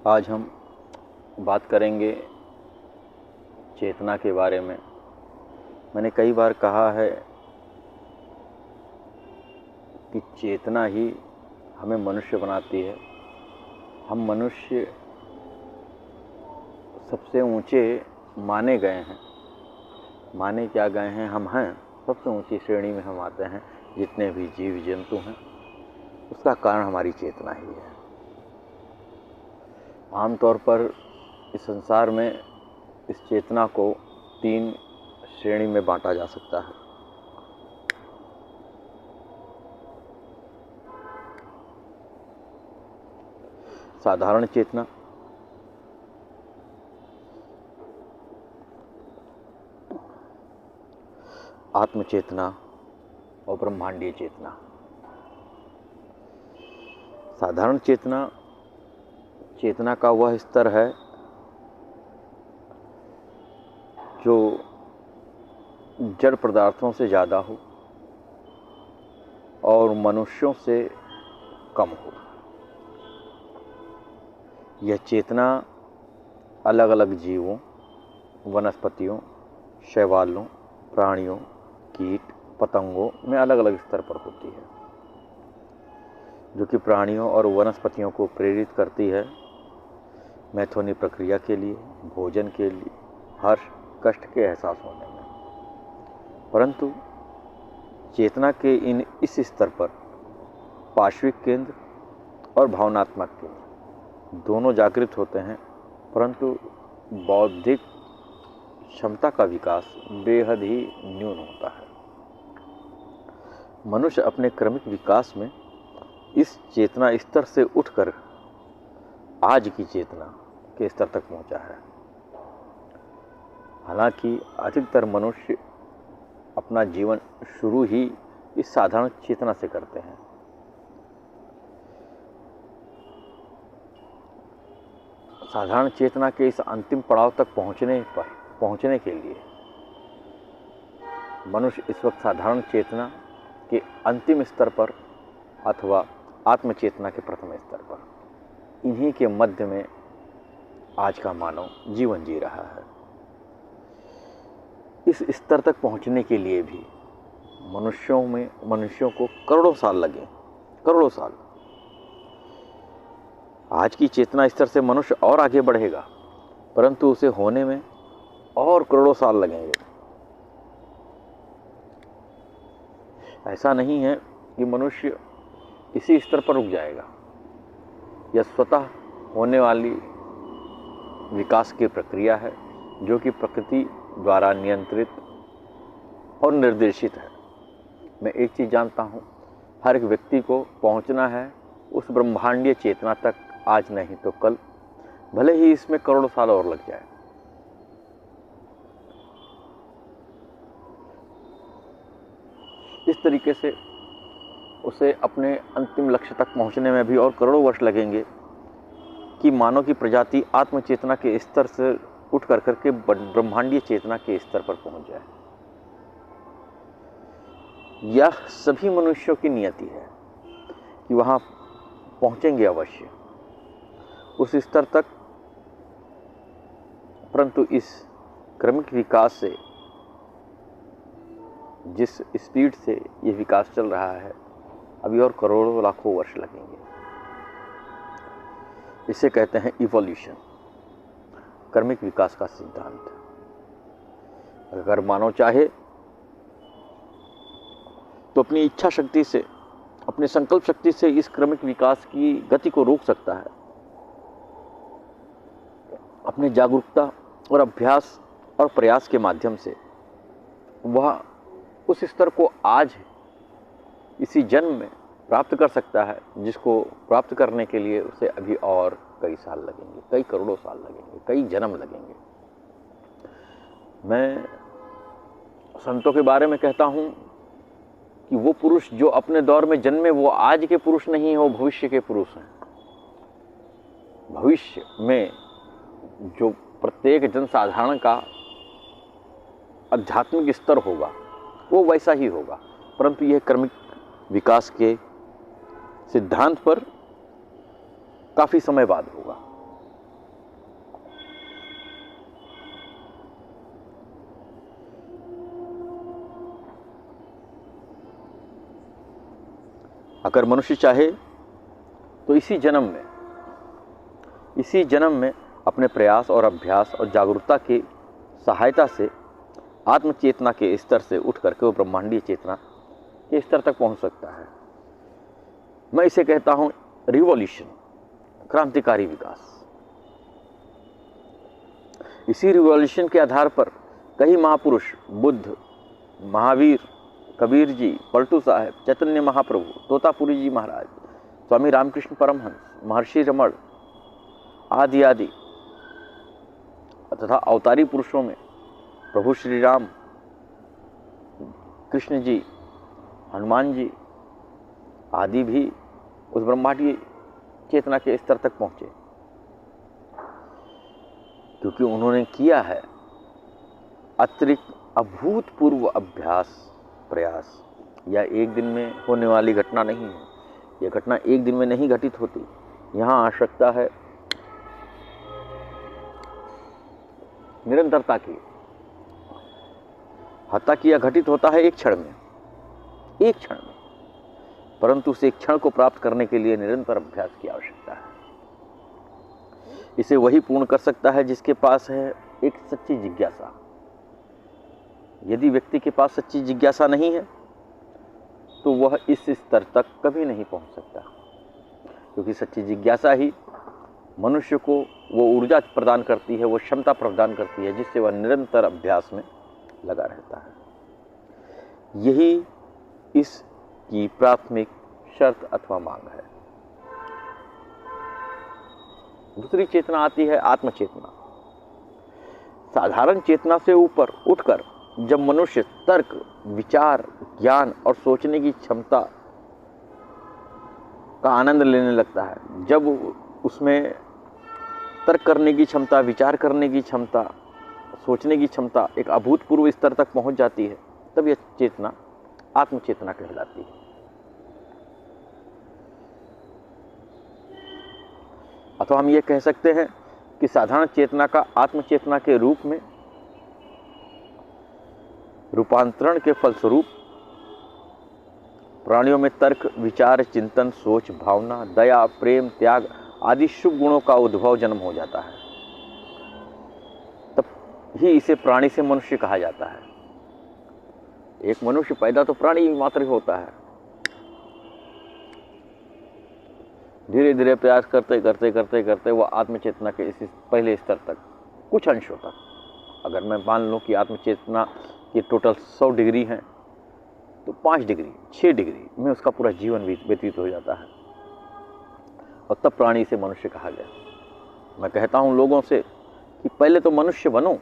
आज हम बात करेंगे चेतना के बारे में। मैंने कई बार कहा है कि चेतना ही हमें मनुष्य बनाती है। हम मनुष्य सबसे ऊंचे माने गए हैं। माने क्या गए हैं? हम हैं सबसे ऊंची श्रेणी में हम आते हैं। जितने भी जीव जंतु हैं उसका कारण हमारी चेतना ही है। आमतौर पर इस संसार में इस चेतना को 3 श्रेणी में बांटा जा सकता है। साधारण चेतना, आत्म चेतना और ब्रह्मांडीय चेतना। साधारण चेतना चेतना का वह स्तर है जो जड़ पदार्थों से ज़्यादा हो और मनुष्यों से कम हो। यह चेतना अलग अलग जीवों, वनस्पतियों, शैवालों, प्राणियों, कीट पतंगों में अलग अलग स्तर पर होती है, जो कि प्राणियों और वनस्पतियों को प्रेरित करती है मैथुनी प्रक्रिया के लिए, भोजन के लिए, हर्ष कष्ट के एहसास होने में। परंतु चेतना के इस स्तर पर पार्श्विक केंद्र और भावनात्मक केंद्र दोनों जागृत होते हैं, परंतु बौद्धिक क्षमता का विकास बेहद ही न्यून होता है। मनुष्य अपने क्रमिक विकास में इस चेतना स्तर से उठकर आज की चेतना के स्तर तक पहुंचा है। हालांकि अधिकतर मनुष्य अपना जीवन शुरू ही इस साधारण चेतना से करते हैं। साधारण चेतना के इस अंतिम पड़ाव तक पहुंचने के लिए मनुष्य इस वक्त साधारण चेतना के अंतिम स्तर पर अथवा आत्मचेतना के प्रथम स्तर पर, इन्हीं के मध्य में आज का मानव जीवन जी रहा है। इस स्तर तक पहुंचने के लिए भी मनुष्यों को करोड़ों साल लगे, करोड़ों साल। आज की चेतना स्तर से मनुष्य और आगे बढ़ेगा, परंतु उसे होने में और करोड़ों साल लगेंगे। ऐसा नहीं है कि मनुष्य इसी स्तर पर रुक जाएगा। यह स्वतः होने वाली विकास की प्रक्रिया है, जो कि प्रकृति द्वारा नियंत्रित और निर्देशित है। मैं एक चीज़ जानता हूँ, हर एक व्यक्ति को पहुँचना है उस ब्रह्मांडीय चेतना तक, आज नहीं तो कल, भले ही इसमें करोड़ों साल और लग जाए। इस तरीके से उसे अपने अंतिम लक्ष्य तक पहुंचने में भी और करोड़ों वर्ष लगेंगे कि मानव की प्रजाति आत्मचेतना के स्तर से उठ करके ब्रह्मांडीय चेतना के स्तर पर पहुंच जाए। यह सभी मनुष्यों की नियति है कि वहां पहुंचेंगे अवश्य उस स्तर तक, परंतु इस क्रमिक विकास से, जिस स्पीड से यह विकास चल रहा है, अभी और करोड़ों लाखों वर्ष लगेंगे। इसे कहते हैं इवोल्यूशन, क्रमिक विकास का सिद्धांत। अगर मानव चाहे तो अपनी इच्छा शक्ति से, अपने संकल्प शक्ति से इस क्रमिक विकास की गति को रोक सकता है। अपने जागरूकता और अभ्यास और प्रयास के माध्यम से वह उस स्तर को आज इसी जन्म में प्राप्त कर सकता है, जिसको प्राप्त करने के लिए उसे अभी और कई साल लगेंगे, कई करोड़ों साल लगेंगे, कई जन्म लगेंगे। मैं संतों के बारे में कहता हूँ कि वो पुरुष जो अपने दौर में जन्मे वो आज के पुरुष नहीं है, वो भविष्य के पुरुष हैं। भविष्य में जो प्रत्येक जनसाधारण का आध्यात्मिक स्तर होगा वो वैसा ही होगा, परंतु यह क्रमिक विकास के सिद्धांत पर काफ़ी समय बाद होगा। अगर मनुष्य चाहे तो इसी जन्म में अपने प्रयास और अभ्यास और जागरूकता की सहायता से आत्मचेतना के स्तर से उठ करके वो ब्रह्मांडीय चेतना के स्तर तक पहुंच सकता है। मैं इसे कहता हूं रिवॉल्यूशन, क्रांतिकारी विकास। इसी रिवॉल्यूशन के आधार पर कई महापुरुष, बुद्ध, महावीर, कबीर जी, पलटू साहब, चैतन्य महाप्रभु, तोतापुरी जी महाराज, स्वामी रामकृष्ण परमहंस, महर्षि रमण आदि तथा अवतारी पुरुषों में प्रभु श्री राम, कृष्ण जी, हनुमान जी आदि भी उस ब्रह्मांडीय चेतना के स्तर तक पहुंचे, क्योंकि उन्होंने किया है अतिरिक्त अभूतपूर्व अभ्यास, प्रयास। यह एक दिन में होने वाली घटना नहीं है। यह घटना एक दिन में नहीं घटित होती। यहाँ आवश्यकता है निरंतरता की। हालांकि यह घटित होता है एक क्षण में, परंतु उस एक क्षण को प्राप्त करने के लिए निरंतर अभ्यास की आवश्यकता है। इसे वही पूर्ण कर सकता है जिसके पास है एक सच्ची जिज्ञासा। यदि व्यक्ति के पास सच्ची जिज्ञासा नहीं है तो वह इस स्तर तक कभी नहीं पहुंच सकता, क्योंकि सच्ची जिज्ञासा ही मनुष्य को वो ऊर्जा प्रदान करती है, वो क्षमता प्रदान करती है जिससे वह निरंतर अभ्यास में लगा रहता है। यही इसकी प्राथमिक शर्त अथवा मांग है। दूसरी चेतना आती है आत्मचेतना। साधारण चेतना से ऊपर उठकर जब मनुष्य तर्क, विचार, ज्ञान और सोचने की क्षमता का आनंद लेने लगता है, जब उसमें तर्क करने की क्षमता, विचार करने की क्षमता, सोचने की क्षमता एक अभूतपूर्व स्तर तक पहुंच जाती है, तब यह चेतना आत्मचेतना कहलाती है। अथवा हम ये कह सकते हैं कि साधारण चेतना का आत्मचेतना के रूप में रूपांतरण के फलस्वरूप प्राणियों में तर्क, विचार, चिंतन, सोच, भावना, दया, प्रेम, त्याग आदि शुभ गुणों का उद्भव जन्म हो जाता है। तब ही इसे प्राणी से मनुष्य कहा जाता है। एक मनुष्य पैदा तो प्राणी मात्र होता है, धीरे धीरे प्रयास करते करते करते करते वह आत्मचेतना के इस पहले स्तर तक, कुछ अंशों तक, अगर मैं मान लूँ कि आत्मचेतना की टोटल 100 डिग्री हैं तो 5 डिग्री, 6 डिग्री में उसका पूरा जीवन व्यतीत हो जाता है, और तब प्राणी से मनुष्य कहा गया। मैं कहता हूँ लोगों से कि पहले तो मनुष्य बनो,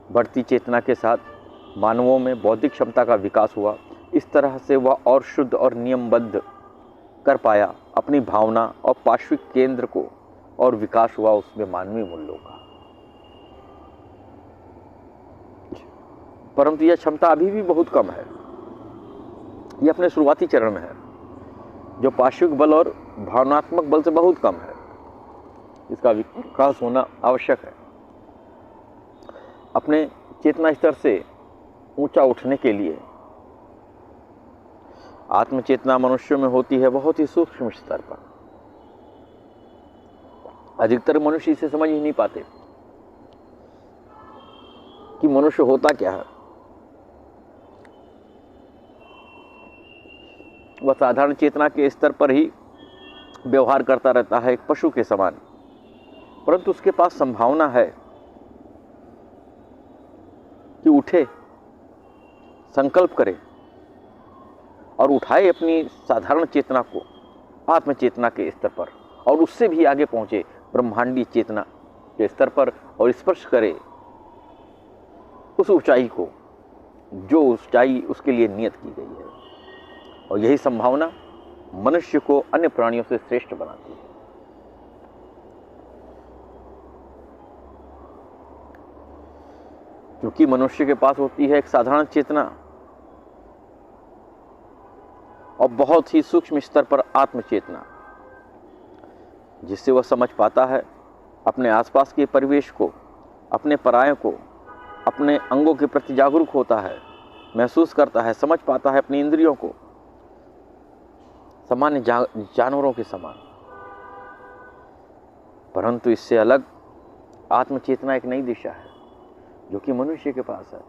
बढ़ती चेतना के साथ मानवों में बौद्धिक क्षमता का विकास हुआ। इस तरह से वह और शुद्ध और नियमबद्ध कर पाया अपनी भावना और पार्श्विक केंद्र को, और विकास हुआ उसमें मानवीय मूल्यों का। परंतु यह क्षमता अभी भी बहुत कम है। यह अपने शुरुआती चरण में है, जो पार्श्विक बल और भावनात्मक बल से बहुत कम है। इसका विकास होना आवश्यक है। अपने चेतना स्तर से ऊंचा उठने के लिए आत्मचेतना मनुष्यों में होती है बहुत ही सूक्ष्म स्तर पर। अधिकतर मनुष्य इसे समझ ही नहीं पाते कि मनुष्य होता क्या है। वह साधारण चेतना के स्तर पर ही व्यवहार करता रहता है, एक पशु के समान, परंतु उसके पास संभावना है कि उठे, संकल्प करे और उठाए अपनी साधारण चेतना को आत्मचेतना के स्तर पर, और उससे भी आगे पहुंचे ब्रह्मांडीय चेतना के स्तर पर, और स्पर्श करे उस ऊंचाई को जो ऊंचाई उसके लिए नियत की गई है। और यही संभावना मनुष्य को अन्य प्राणियों से श्रेष्ठ बनाती है। क्योंकि मनुष्य के पास होती है एक साधारण चेतना और बहुत ही सूक्ष्म स्तर पर आत्मचेतना, जिससे वह समझ पाता है अपने आसपास के परिवेश को, अपने परायों को अपने अंगों के प्रति जागरूक होता है, महसूस करता है, समझ पाता है अपनी इंद्रियों को सामान्य जानवरों के समान। परंतु इससे अलग आत्मचेतना एक नई दिशा है जो कि मनुष्य के पास है।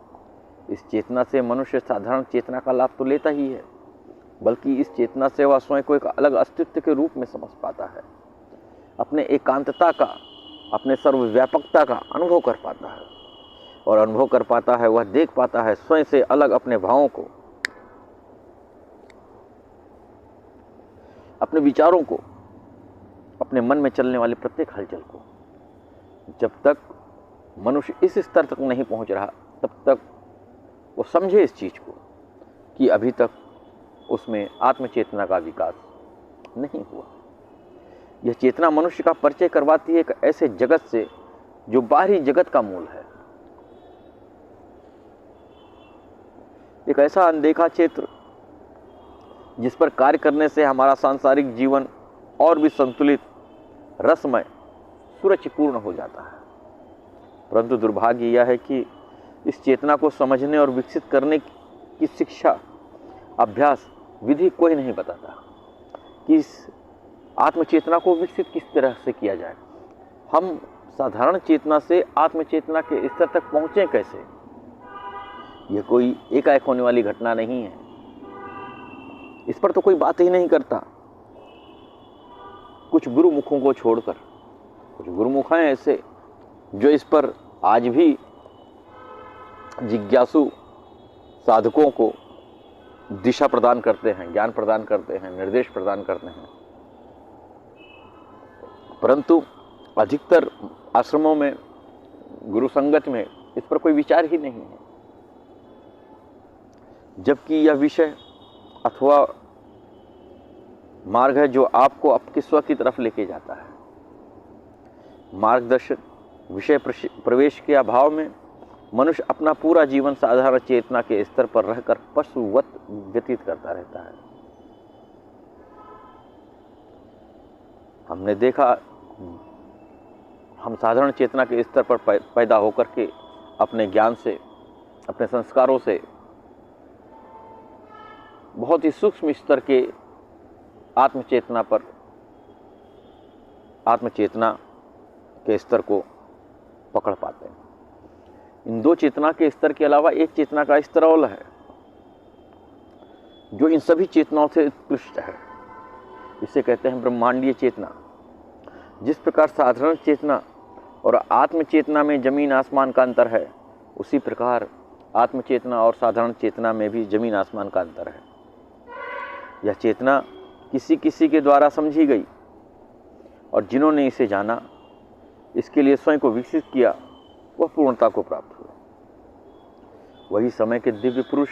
इस चेतना से मनुष्य साधारण चेतना का लाभ तो लेता ही है, बल्कि इस चेतना से वह स्वयं को एक अलग अस्तित्व के रूप में समझ पाता है, अपने एकांतता का, अपने सर्वव्यापकता का अनुभव कर पाता है। और अनुभव कर पाता है, वह देख पाता है स्वयं से अलग अपने भावों को, अपने विचारों को, अपने मन में चलने वाले प्रत्येक हलचल को। जब तक मनुष्य इस स्तर तक नहीं पहुंच रहा, तब तक वो समझे इस चीज को कि अभी तक उसमें आत्मचेतना का विकास नहीं हुआ। यह चेतना मनुष्य का परिचय करवाती है एक ऐसे जगत से जो बाहरी जगत का मूल है, एक ऐसा अनदेखा क्षेत्र जिस पर कार्य करने से हमारा सांसारिक जीवन और भी संतुलित, रसमय, सुरुचिपूर्ण हो जाता है। परंतु दुर्भाग्य यह है कि इस चेतना को समझने और विकसित करने की शिक्षा, अभ्यास, विधि कोई नहीं बताता कि इस आत्मचेतना को विकसित किस तरह से किया जाए। हम साधारण चेतना से आत्मचेतना के स्तर तक पहुँचें कैसे? यह कोई एकाएक होने वाली घटना नहीं है। इस पर तो कोई बात ही नहीं करता। कुछ गुरुमुखों को छोड़कर, कुछ गुरुमुख हैं ऐसे जो इस पर आज भी जिज्ञासु साधकों को दिशा प्रदान करते हैं, ज्ञान प्रदान करते हैं, निर्देश प्रदान करते हैं। परंतु अधिकतर आश्रमों में, गुरु संगत में इस पर कोई विचार ही नहीं है, जबकि यह विषय अथवा मार्ग है जो आपको आपके स्व की तरफ लेके जाता है। मार्गदर्शन, विषय प्रवेश के अभाव में मनुष्य अपना पूरा जीवन साधारण चेतना के स्तर पर रहकर पशुवत व्यतीत करता रहता है। हमने देखा, हम साधारण चेतना के स्तर पर पैदा होकर के अपने ज्ञान से, अपने संस्कारों से बहुत ही सूक्ष्म स्तर के आत्मचेतना के स्तर को पकड़ पाते हैं। इन दो चेतना के स्तर के अलावा एक चेतना का स्तर और है जो इन सभी चेतनाओं से उत्कृष्ट है। इसे कहते हैं ब्रह्मांडीय चेतना। जिस प्रकार साधारण चेतना और आत्मचेतना में जमीन आसमान का अंतर है, उसी प्रकार आत्मचेतना और साधारण चेतना में भी जमीन आसमान का अंतर है। यह चेतना किसी किसी के द्वारा समझी गई और जिन्होंने इसे जाना, इसके लिए स्वयं को विकसित किया, वह पूर्णता को प्राप्त हुए। वही समय के दिव्य पुरुष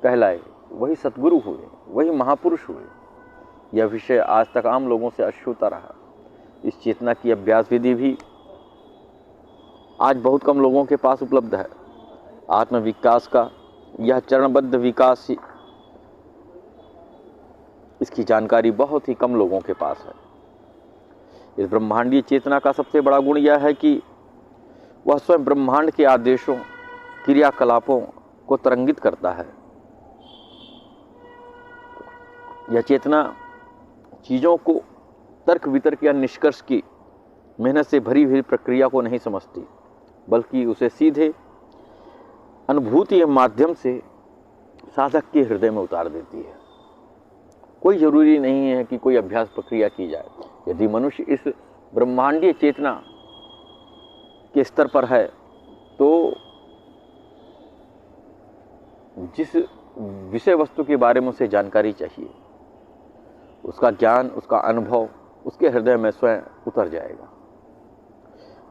कहलाए, वही सतगुरु हुए, वही महापुरुष हुए। यह विषय आज तक आम लोगों से अछूता रहा। इस चेतना की अभ्यास विधि भी आज बहुत कम लोगों के पास उपलब्ध है। आत्मविकास का यह चरणबद्ध विकास, इसकी जानकारी बहुत ही कम लोगों के पास है। इस ब्रह्मांडीय चेतना का सबसे बड़ा गुण यह है कि वह स्वयं ब्रह्मांड के आदेशों, क्रियाकलापों को तरंगित करता है। यह चेतना चीज़ों को तर्क वितर्क या निष्कर्ष की मेहनत से भरी हुई प्रक्रिया को नहीं समझती, बल्कि उसे सीधे अनुभूति के माध्यम से साधक के हृदय में उतार देती है। कोई जरूरी नहीं है कि कोई अभ्यास प्रक्रिया की जाए। यदि मनुष्य इस ब्रह्मांडीय चेतना के स्तर पर है, तो जिस विषय वस्तु के बारे में उसे जानकारी चाहिए, उसका ज्ञान, उसका अनुभव उसके हृदय में स्वयं उतर जाएगा।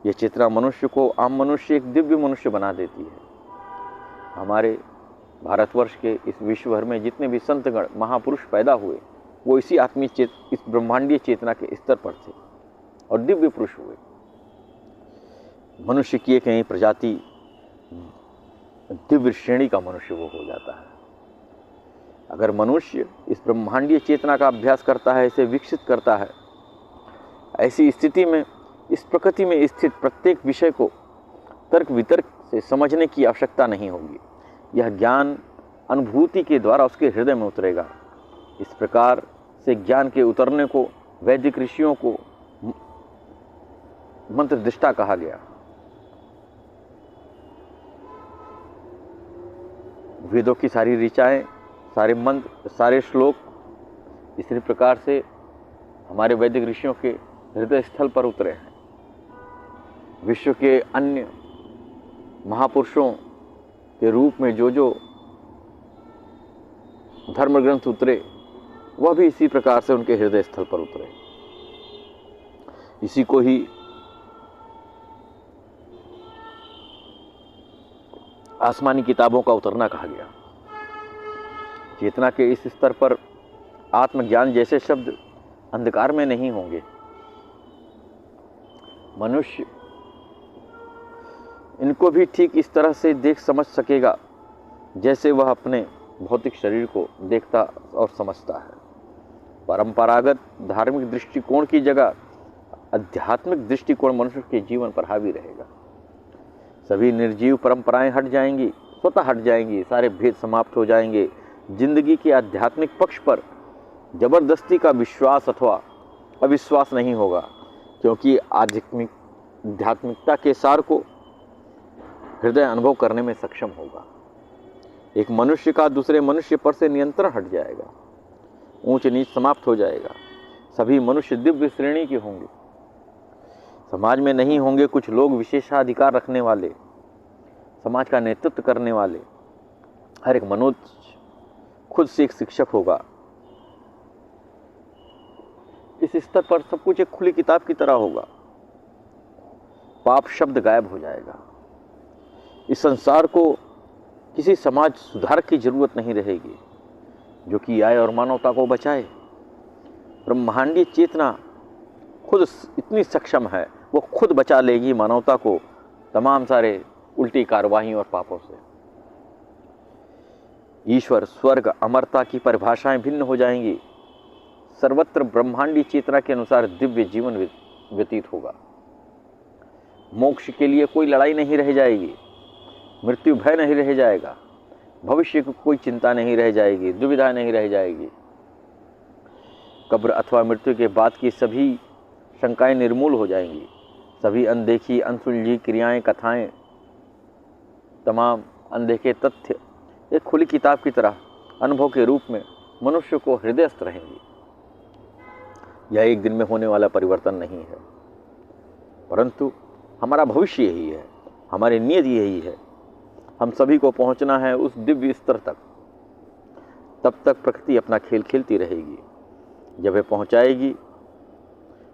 यह चेतना मनुष्य को, आम मनुष्य, एक दिव्य मनुष्य बना देती है। हमारे भारतवर्ष के, इस विश्व भर में जितने भी संतगण, महापुरुष पैदा हुए, वो इसी इस ब्रह्मांडीय चेतना के स्तर पर थे और दिव्य पुरुष हुए। मनुष्य की एक नई प्रजाति, दिव्य श्रेणी का मनुष्य वो हो जाता है। अगर मनुष्य इस ब्रह्मांडीय चेतना का अभ्यास करता है, इसे विकसित करता है, ऐसी स्थिति में इस प्रकृति में स्थित प्रत्येक विषय को तर्क वितर्क से समझने की आवश्यकता नहीं होगी। यह ज्ञान अनुभूति के द्वारा उसके हृदय में उतरेगा। इस प्रकार से ज्ञान के उतरने को वैदिक ऋषियों को मंत्र दृष्टा कहा गया। वेदों की सारी ऋचाएं, सारे मंत्र, सारे श्लोक इसी प्रकार से हमारे वैदिक ऋषियों के हृदय स्थल पर उतरे हैं। विश्व के अन्य महापुरुषों के रूप में जो जो धर्म ग्रंथ उतरे, वह भी इसी प्रकार से उनके हृदय स्थल पर उतरे। इसी को ही आसमानी किताबों का उतरना कहा गया। चेतना के इस स्तर पर आत्मज्ञान जैसे शब्द अंधकार में नहीं होंगे। मनुष्य इनको भी ठीक इस तरह से देख समझ सकेगा जैसे वह अपने भौतिक शरीर को देखता और समझता है। परंपरागत धार्मिक दृष्टिकोण की जगह आध्यात्मिक दृष्टिकोण मनुष्य के जीवन पर हावी रहेगा। सभी निर्जीव परंपराएं हट जाएंगी, स्वतः हट जाएंगी, सारे भेद समाप्त हो जाएंगे। जिंदगी के आध्यात्मिक पक्ष पर जबरदस्ती का विश्वास अथवा अविश्वास नहीं होगा, क्योंकि आध्यात्मिकता के सार को हृदय अनुभव करने में सक्षम होगा। एक मनुष्य का दूसरे मनुष्य पर से नियंत्रण हट जाएगा, ऊंच नीच समाप्त हो जाएगा। सभी मनुष्य दिव्य श्रेणी के होंगे। समाज में नहीं होंगे कुछ लोग विशेषाधिकार रखने वाले, समाज का नेतृत्व करने वाले। हर एक मनुष्य खुद से एक शिक्षक होगा। इस स्तर पर सब कुछ एक खुली किताब की तरह होगा। पाप शब्द गायब हो जाएगा। इस संसार को किसी समाज सुधार की जरूरत नहीं रहेगी, जो कि आए और मानवता को बचाए। ब्रह्मांडीय चेतना खुद इतनी सक्षम है, वो खुद बचा लेगी मानवता को तमाम सारे उल्टी कार्रवाई और पापों से। ईश्वर, स्वर्ग, अमरता की परिभाषाएं भिन्न हो जाएंगी। सर्वत्र ब्रह्मांडीय चेतना के अनुसार दिव्य जीवन व्यतीत होगा। मोक्ष के लिए कोई लड़ाई नहीं रह जाएगी, मृत्यु भय नहीं रह जाएगा, भविष्य की कोई चिंता नहीं रह जाएगी, दुविधा नहीं रह जाएगी। कब्र अथवा मृत्यु के बाद की सभी शंकाएं निर्मूल हो जाएंगी। सभी अनदेखी, अनसुलझी क्रियाएं, कथाएं, तमाम अनदेखे तथ्य एक खुली किताब की तरह अनुभव के रूप में मनुष्य को हृदयस्थ रहेंगी। यह एक दिन में होने वाला परिवर्तन नहीं है, परंतु हमारा भविष्य यही है, हमारी नीयत यही है। हम सभी को पहुंचना है उस दिव्य स्तर तक। तब तक प्रकृति अपना खेल खेलती रहेगी। जब वह पहुंचाएगी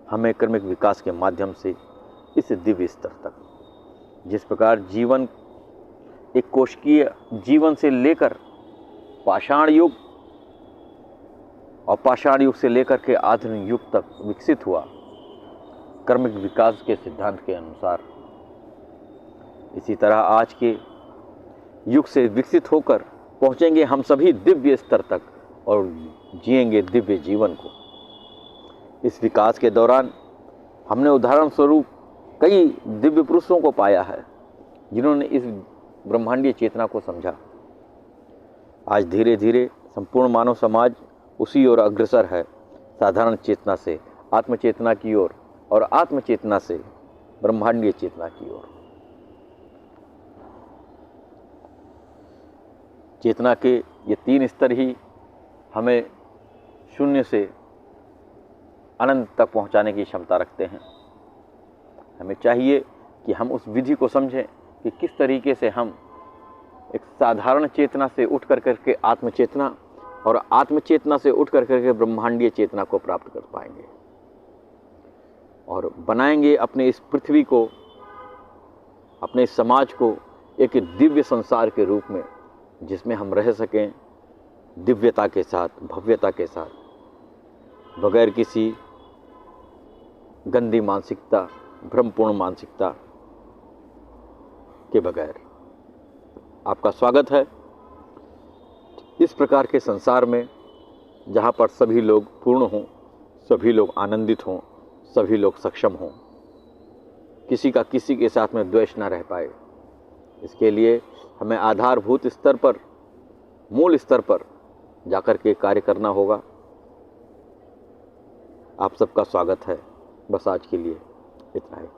हमें क्रमिक विकास के माध्यम से इस दिव्य स्तर तक। जिस प्रकार जीवन एक कोशिकीय जीवन से लेकर पाषाण युग और पाषाण युग से लेकर के आधुनिक युग तक विकसित हुआ क्रमिक विकास के सिद्धांत के अनुसार, इसी तरह आज के युग से विकसित होकर पहुंचेंगे हम सभी दिव्य स्तर तक और जिएंगे दिव्य जीवन को। इस विकास के दौरान हमने उदाहरण स्वरूप कई दिव्य पुरुषों को पाया है जिन्होंने इस ब्रह्मांडीय चेतना को समझा। आज धीरे धीरे संपूर्ण मानव समाज उसी ओर अग्रसर है, साधारण चेतना से आत्मचेतना की ओर और आत्मचेतना से ब्रह्मांडीय चेतना की ओर। चेतना के ये तीन स्तर ही हमें शून्य से अनंत तक पहुंचाने की क्षमता रखते हैं। हमें चाहिए कि हम उस विधि को समझें कि किस तरीके से हम एक साधारण चेतना से उठ कर करके आत्मचेतना और आत्मचेतना से उठ कर करके ब्रह्मांडीय चेतना को प्राप्त कर पाएंगे और बनाएंगे अपने इस पृथ्वी को, अपने समाज को एक दिव्य संसार के रूप में, जिसमें हम रह सकें दिव्यता के साथ, भव्यता के साथ, बगैर किसी गंदी मानसिकता, भ्रमपूर्ण मानसिकता के बगैर। आपका स्वागत है इस प्रकार के संसार में, जहाँ पर सभी लोग पूर्ण हों, सभी लोग आनंदित हों, सभी लोग सक्षम हों, किसी का किसी के साथ में द्वेष ना रह पाए, इसके लिए हमें आधारभूत स्तर पर, मूल स्तर पर जाकर के कार्य करना होगा। आप सबका स्वागत है। बस आज के लिए इतना ही।